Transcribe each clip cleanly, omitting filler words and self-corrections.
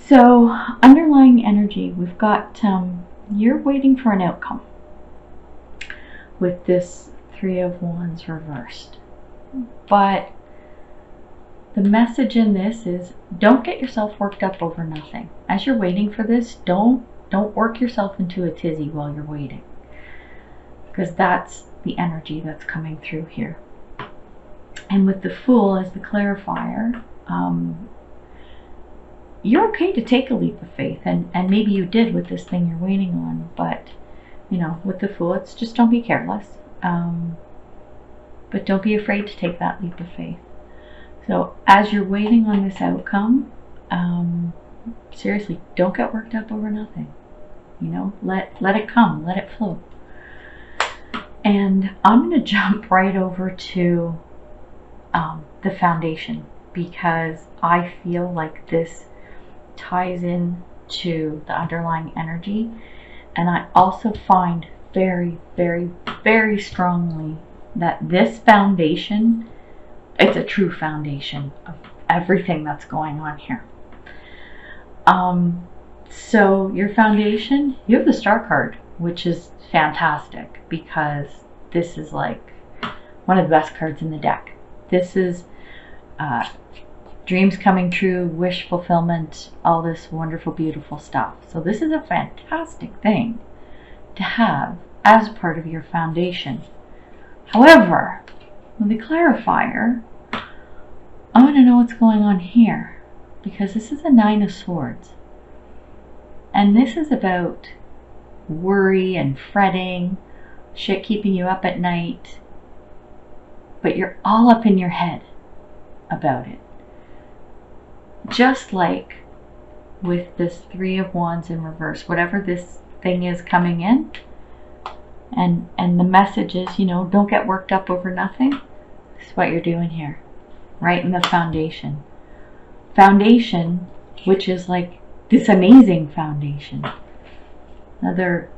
So, underlying energy, we've got you're waiting for an outcome with this Three of Wands reversed. But the message in this is don't get yourself worked up over nothing. As you're waiting for this, don't work yourself into a tizzy while you're waiting. Because that's the energy that's coming through here. And with the Fool as the clarifier, you're okay to take a leap of faith, and maybe you did with this thing you're waiting on, but you know, with the Fool, it's just don't be careless, but don't be afraid to take that leap of faith. So as you're waiting on this outcome, seriously, don't get worked up over nothing. You know, let it come, let it flow. And I'm going to jump right over to the foundation, because I feel like this ties in to the underlying energy, and I also find very, very, very strongly that this foundation, it's a true foundation of everything that's going on here. So your foundation, you have the Star card, which is fantastic because this is like one of the best cards in the deck. This is dreams coming true, wish fulfillment, all this wonderful, beautiful stuff. So this is a fantastic thing to have as part of your foundation. However, with the clarifier, I want to know what's going on here, because this is a Nine of Swords. And this is about worry and fretting, shit keeping you up at night, but you're all up in your head about it. Just like with this Three of Wands in reverse, whatever this thing is coming in, and the message is, you know, don't get worked up over nothing. This is what you're doing here, right in the foundation. Foundation, which is like this amazing foundation. Another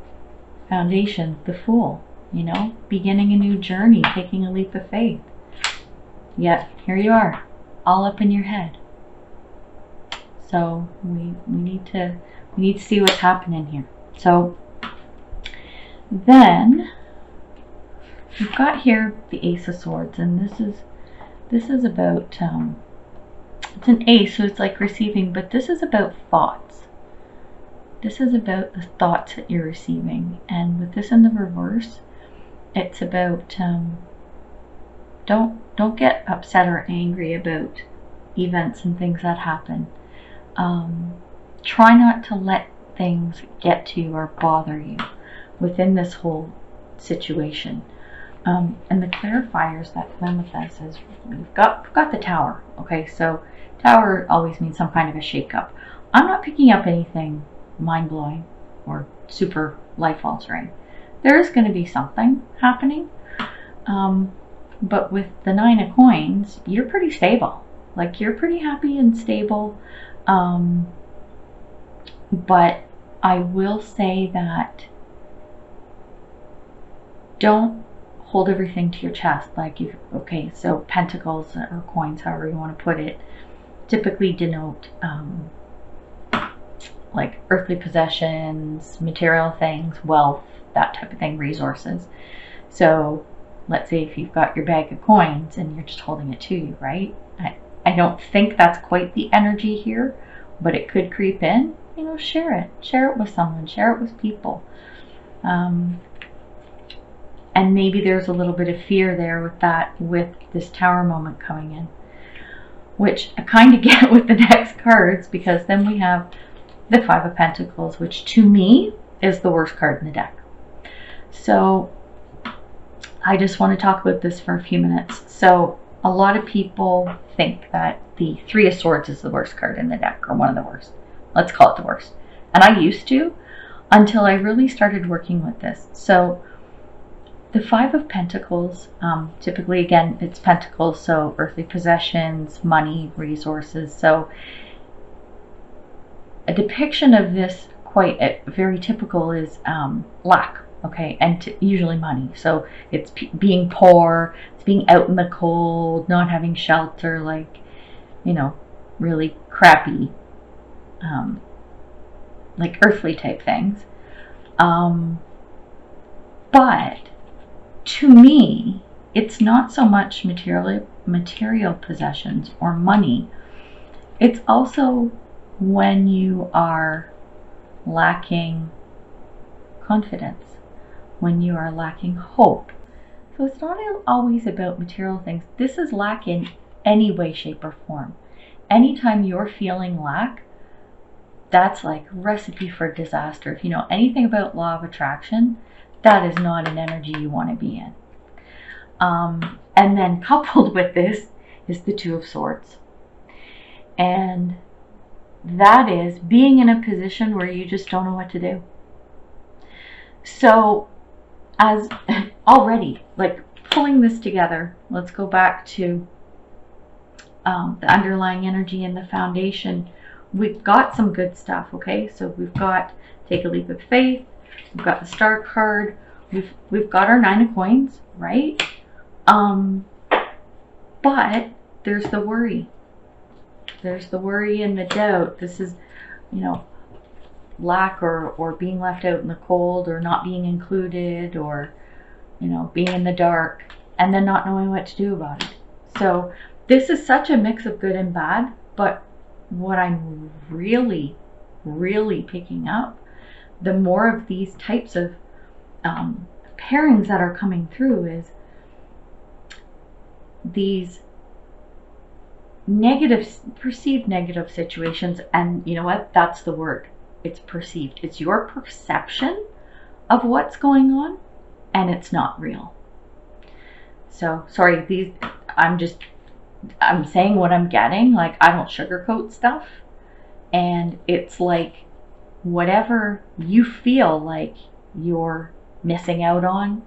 foundation, the Fool, you know, beginning a new journey, taking a leap of faith. Yet here you are, all up in your head. So we need to see what's happening here. So then we've got here the Ace of Swords, and this is about it's an ace, so it's like receiving, but this is about thoughts. This is about the thoughts that you're receiving, and with this in the reverse, it's about don't get upset or angry about events and things that happen. Try not to let things get to you or bother you within this whole situation. And the clarifiers that come with this is we've got the Tower. Okay, so Tower always means some kind of a shake-up. I'm not picking up anything mind-blowing or super life-altering. There is going to be something happening, but with the Nine of Coins, you're pretty stable. Like, you're pretty happy and stable. But I will say that don't hold everything to your chest. Like, okay, so pentacles or coins, however you want to put it, typically denote like earthly possessions, material things, wealth, that type of thing, resources. So let's say if you've got your bag of coins and you're just holding it to you, right? I don't think that's quite the energy here, but it could creep in. You know, share it with someone, share it with people. And maybe there's a little bit of fear there with that, with this Tower moment coming in, which I kind of get with the next cards, because then we have the Five of Pentacles, which to me is the worst card in the deck. So I just want to talk about this for a few minutes. So a lot of people think that the Three of Swords is the worst card in the deck, or one of the worst. Let's call it the worst. And I used to, until I really started working with this. So the Five of Pentacles, typically, again, it's pentacles, so earthly possessions, money, resources. So a depiction of this, quite very typical, is lack, okay, and usually money. So it's being poor, it's being out in the cold, not having shelter, like, you know, really crappy like earthly type things. But to me, it's not so much material possessions or money. It's also when you are lacking confidence, when you are lacking hope. So it's not always about material things. This is lack in any way, shape, or form. Anytime you're feeling lack, that's like recipe for disaster. If you know anything about law of attraction, that is not an energy you want to be in. And then coupled with this is the Two of Swords. And that is being in a position where you just don't know what to do. So as already, like pulling this together, let's go back to the underlying energy and the foundation. We've got some good stuff, okay? So we've got take a leap of faith, we've got the Star card, we've got our Nine of Coins, right? But there's the worry. There's the worry and the doubt. This is, lack or being left out in the cold or not being included or, being in the dark and then not knowing what to do about it. So this is such a mix of good and bad, but what I'm really, really picking up, the more of these types of pairings that are coming through is these perceived negative situations. And you know what? That's the word. It's perceived. It's your perception of what's going on, and it's not real. So sorry, I'm saying what I'm getting. Like, I don't sugarcoat stuff, and it's like whatever you feel like you're missing out on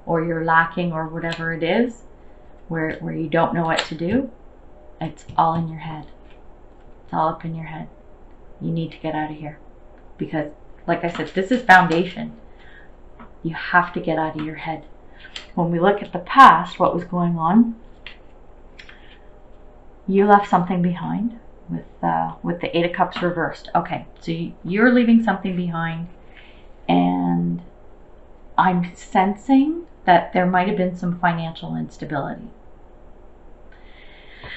or you're lacking or whatever it is, where you don't know what to do, it's all in your head. It's all up in your head. You need to get out of here. Because, like I said, this is foundation. You have to get out of your head. When we look at the past, what was going on, you left something behind with the Eight of Cups reversed. Okay, so you're leaving something behind, and I'm sensing that there might have been some financial instability.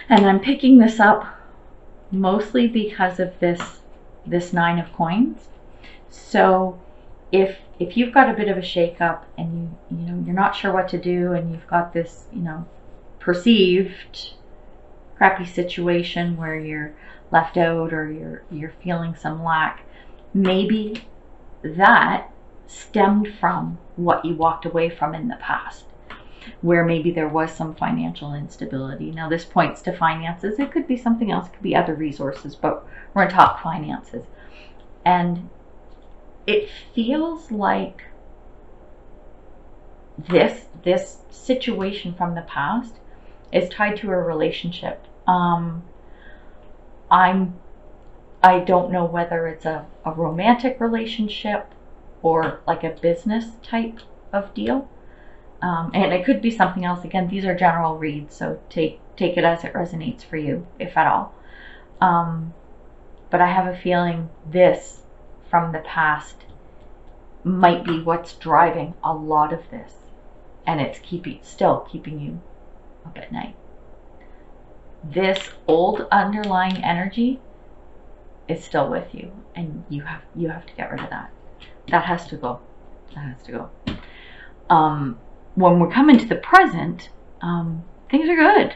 And I'm picking this up mostly because of this Nine of Coins. So if you've got a bit of a shake-up and you're not sure what to do, and you've got this perceived crappy situation where you're left out or you're feeling some lack, maybe that stemmed from what you walked away from in the past, where maybe there was some financial instability. Now this points to finances. It could be something else, it could be other resources, but we're going to talk finances. And it feels like this situation from the past is tied to a relationship. I don't know whether it's a romantic relationship or like a business type of deal. And it could be something else. Again, these are general reads, so take it as it resonates for you, if at all. But I have a feeling this from the past might be what's driving a lot of this, and it's still keeping you up at night. This old underlying energy is still with you, and you have to get rid of that. That has to go. That has to go. When we're coming to the present, things are good.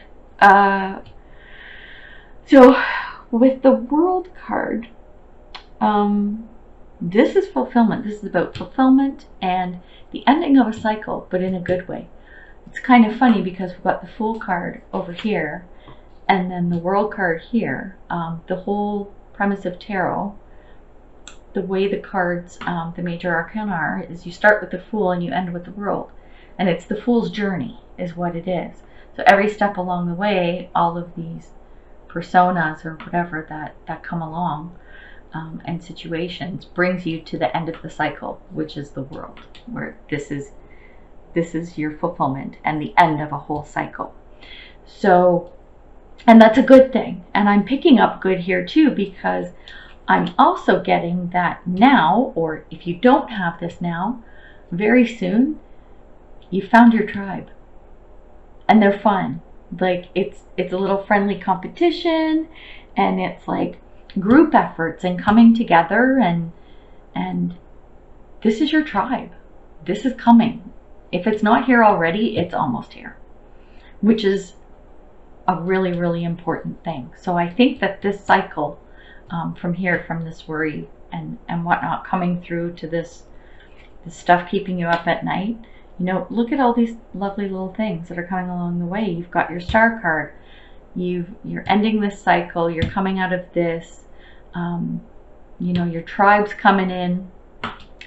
So with the World card, this is fulfillment. This is about fulfillment and the ending of a cycle, but in a good way. It's kind of funny because we've got the Fool card over here and then the World card here. The whole premise of tarot, the way the cards, the major arcana are, is you start with the Fool and you end with the World. And it's the Fool's journey is what it is. So every step along the way, all of these personas or whatever that come along and situations brings you to the end of the cycle, which is the World, where this is your fulfillment and the end of a whole cycle. So, and that's a good thing. And I'm picking up good here too, because I'm also getting that now, or if you don't have this now, very soon, you found your tribe. And they're fun. Like it's a little friendly competition, and it's like group efforts and coming together, and this is your tribe. This is coming. If it's not here already, it's almost here, which is a really, really important thing. So I think that this cycle from here, from this worry and whatnot, coming through to this stuff keeping you up at night, you know, look at all these lovely little things that are coming along the way. You've got your star card. You're ending this cycle. You're coming out of this. You know, your tribe's coming in.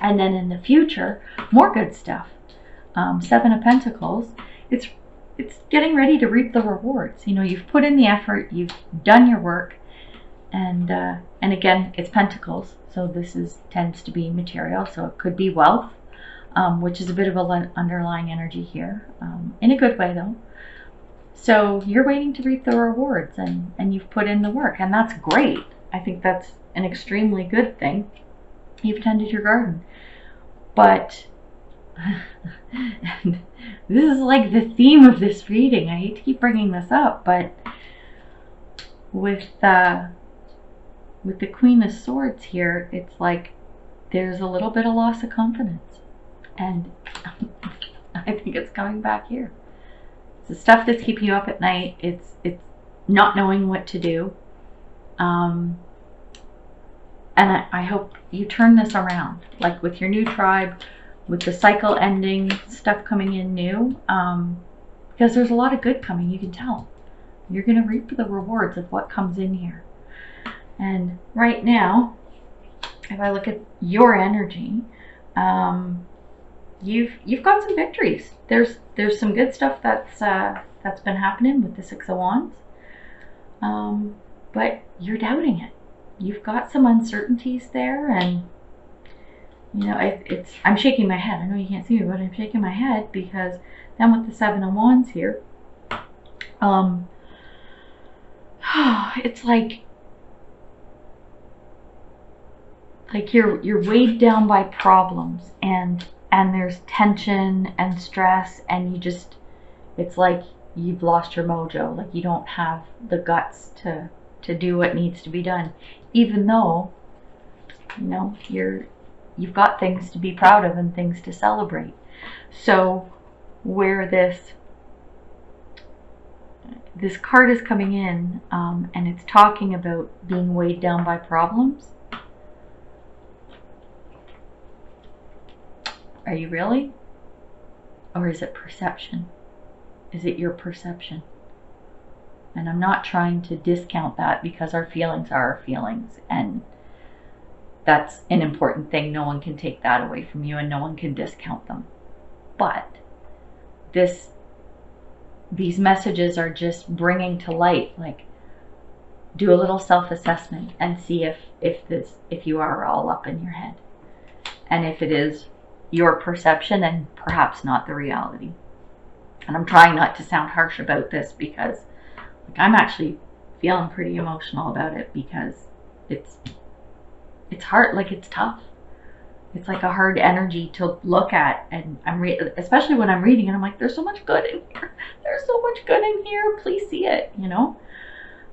And then in the future, more good stuff. Seven of Pentacles. It's getting ready to reap the rewards. You know, you've put in the effort. You've done your work. And again, it's Pentacles. So this tends to be material. So it could be wealth. Which is a bit of an underlying energy here, in a good way though. So you're waiting to reap the rewards, and you've put in the work, and that's great. I think that's an extremely good thing. You've tended your garden. But this is like the theme of this reading. I hate to keep bringing this up, but with the Queen of Swords here, it's like there's a little bit of loss of confidence. And I think it's coming back here. It's the stuff that's keeping you up at night. It's not knowing what to do. And I hope you turn this around. Like with your new tribe, with the cycle ending, stuff coming in new. Because there's a lot of good coming, you can tell. You're going to reap the rewards of what comes in here. And right now, if I look at your energy, you've got some victories. There's some good stuff that's been happening with the Six of Wands, but you're doubting it. You've got some uncertainties there, and you know I'm shaking my head. I know you can't see me, but I'm shaking my head because then with the Seven of Wands here, it's like you're weighed down by problems, and there's tension and stress, and it's like you've lost your mojo. Like you don't have the guts to do what needs to be done, even though, you know, you've got things to be proud of and things to celebrate. So where this card is coming in, and it's talking about being weighed down by problems. Are you really? Or is it perception? Is it your perception? And I'm not trying to discount that, because our feelings are our feelings, and that's an important thing. No one can take that away from you, and no one can discount them. But these messages are just bringing to light, like, do a little self-assessment and see if you are all up in your head, and if it is your perception and perhaps not the reality. And I'm trying not to sound harsh about this, because I'm actually feeling pretty emotional about it, because it's hard. Like, it's tough. It's like a hard energy to look at, and especially when I'm reading it, I'm like, there's so much good in here. There's so much good in here. Please see it, you know.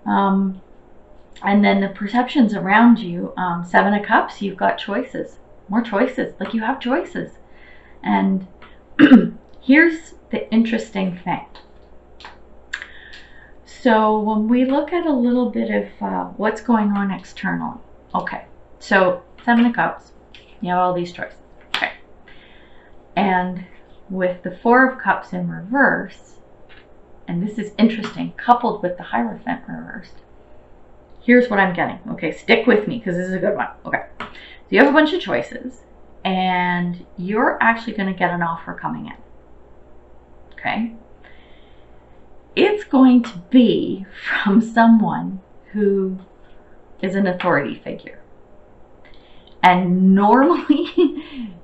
And then the perceptions around you. Seven of Cups. You've got choices. More choices. Like, you have choices. And here's the interesting thing. So when we look at a little bit of what's going on externally. Okay, so Seven of Cups. You have all these choices. Okay. And with the Four of Cups in reverse, and this is interesting, coupled with the Hierophant reversed, here's what I'm getting. Okay, stick with me, because this is a good one. Okay. So you have a bunch of choices, and you're actually going to get an offer coming in. Okay? It's going to be from someone who is an authority figure. And normally,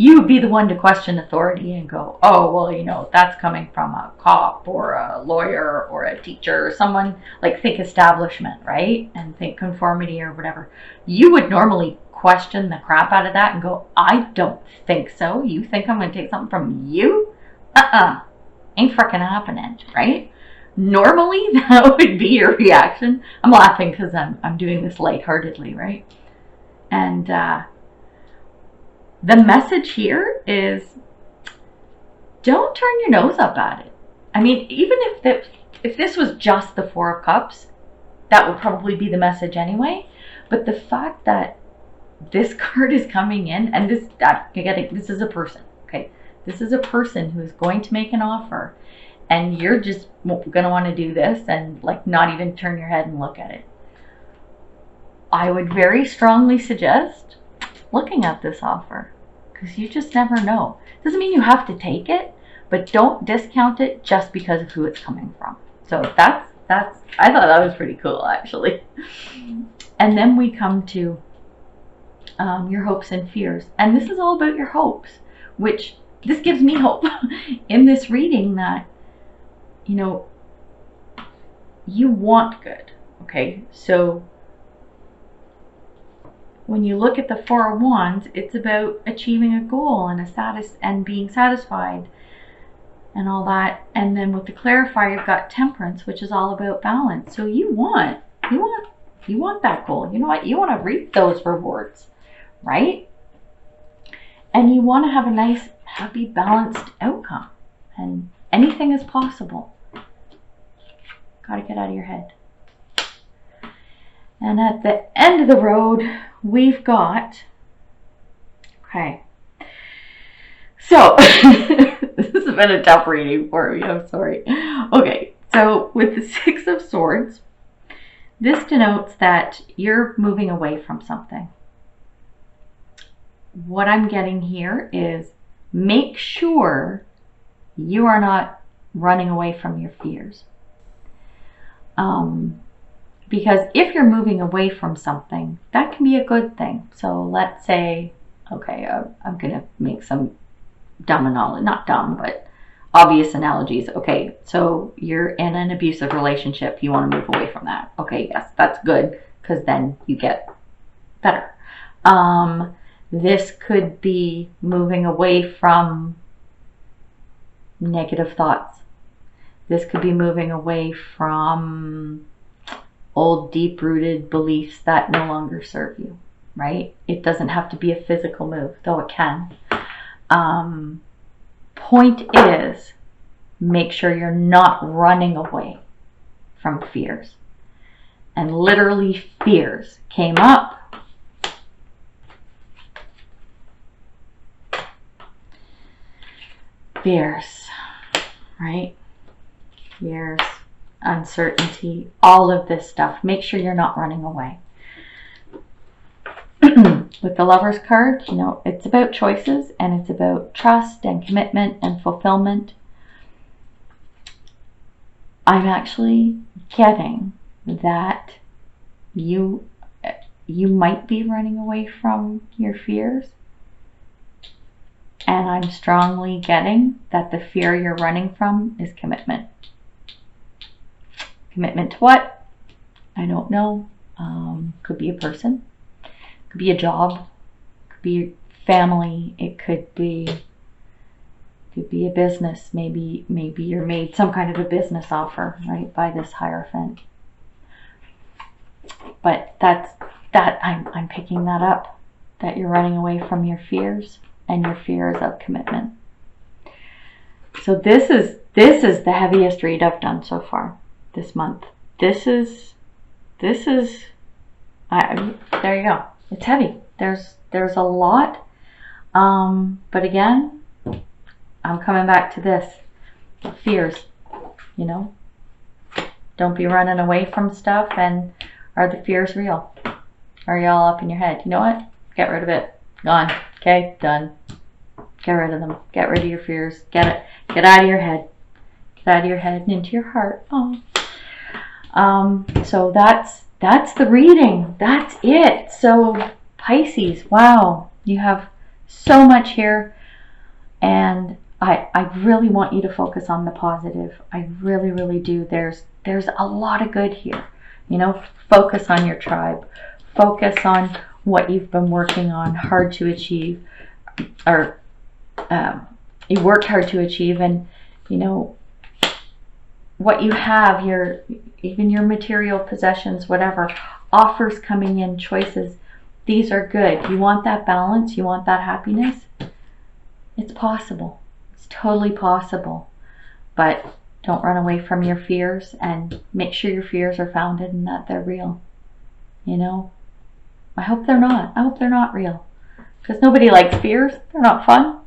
you would be the one to question authority and go, oh, well, you know, that's coming from a cop or a lawyer or a teacher or someone, like, think establishment, right? And think conformity or whatever. You would normally question the crap out of that and go, I don't think so. You think I'm going to take something from you? Ain't freaking happening, right? Normally, that would be your reaction. I'm laughing because I'm doing this lightheartedly, right? And the message here is, don't turn your nose up at it. I mean, even if this was just the Four of Cups, that would probably be the message anyway. But the fact that this card is coming in, and this is a person, okay? This is a person who is going to make an offer, and you're just going to want to do this and, like, not even turn your head and look at it. I would very strongly suggest looking at this offer, because you just never know. Doesn't mean you have to take it, but don't discount it just because of who it's coming from. So that's I thought that was pretty cool, actually. And then we come to your hopes and fears, and this is all about your hopes, which this gives me hope in this reading that, you know, you want good. Okay, so when you look at the Four of Wands, it's about achieving a goal and being satisfied and all that. And then with the clarifier, you've got Temperance, which is all about balance. So you want that goal. You know what? You want to reap those rewards, right? And you want to have a nice, happy, balanced outcome. And anything is possible. Got to get out of your head. And at the end of the road, we've got, okay, so this has been a tough reading for me, I'm sorry. Okay, so with the Six of Swords, this denotes that you're moving away from something. What I'm getting here is, make sure you are not running away from your fears. Because if you're moving away from something, that can be a good thing. So let's say, okay, I'm going to make some not dumb, but obvious analogies. Okay, so you're in an abusive relationship. You want to move away from that. Okay, yes, that's good, because then you get better. This could be moving away from negative thoughts. This could be moving away from old deep-rooted beliefs that no longer serve you, right? It doesn't have to be a physical move, though it can. Point is, make sure you're not running away from fears. And literally, fears came up. Fears, right? Fears, uncertainty, all of this stuff. Make sure you're not running away. With the Lover's card, you know, it's about choices, and it's about trust and commitment and fulfillment. I'm actually getting that you might be running away from your fears. And I'm strongly getting that the fear you're running from is commitment. Commitment to what? I don't know. Could be a person. Could be a job. Could be family. It could be a business. Maybe you're made some kind of a business offer, right, by this Hierophant. But I'm picking that up. That you're running away from your fears. And your fears of commitment. So this is the heaviest read I've done so far this month. This is there you go. It's heavy. There's a lot. But again, I'm coming back to this. Fears, you know. Don't be running away from stuff. And are the fears real? Are you all up in your head? You know what? Get rid of it. Gone. Okay, done. Get rid of them. Get rid of your fears. Get out of your head. Get out of your head and into your heart. Oh. So that's the reading. That's it. So Pisces, wow, you have so much here, and I really want you to focus on the positive. I really, really do. There's a lot of good here. You know, focus on your tribe. Focus on what you've been working on hard to achieve, or you worked hard to achieve, and you know what you have, even your material possessions, whatever, offers coming in, choices. These are good. You want that balance, you want that happiness. It's possible. It's totally possible. But don't run away from your fears, and make sure your fears are founded and that they're real. You know? I hope they're not. I hope they're not real. Because nobody likes fears. They're not fun.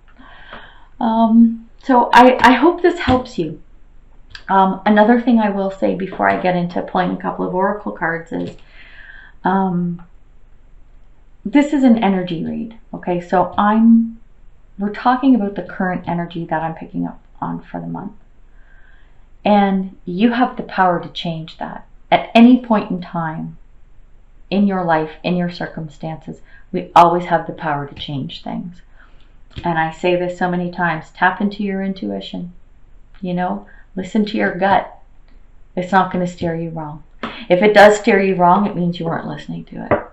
So I hope this helps you. Another thing I will say before I get into pulling a couple of oracle cards is, this is an energy read. Okay, so we're talking about the current energy that I'm picking up on for the month. And you have the power to change that. At any point in time, in your life, in your circumstances, we always have the power to change things. And I say this so many times, tap into your intuition. You know, listen to your gut. It's not going to steer you wrong. If it does steer you wrong, it means you weren't listening to it.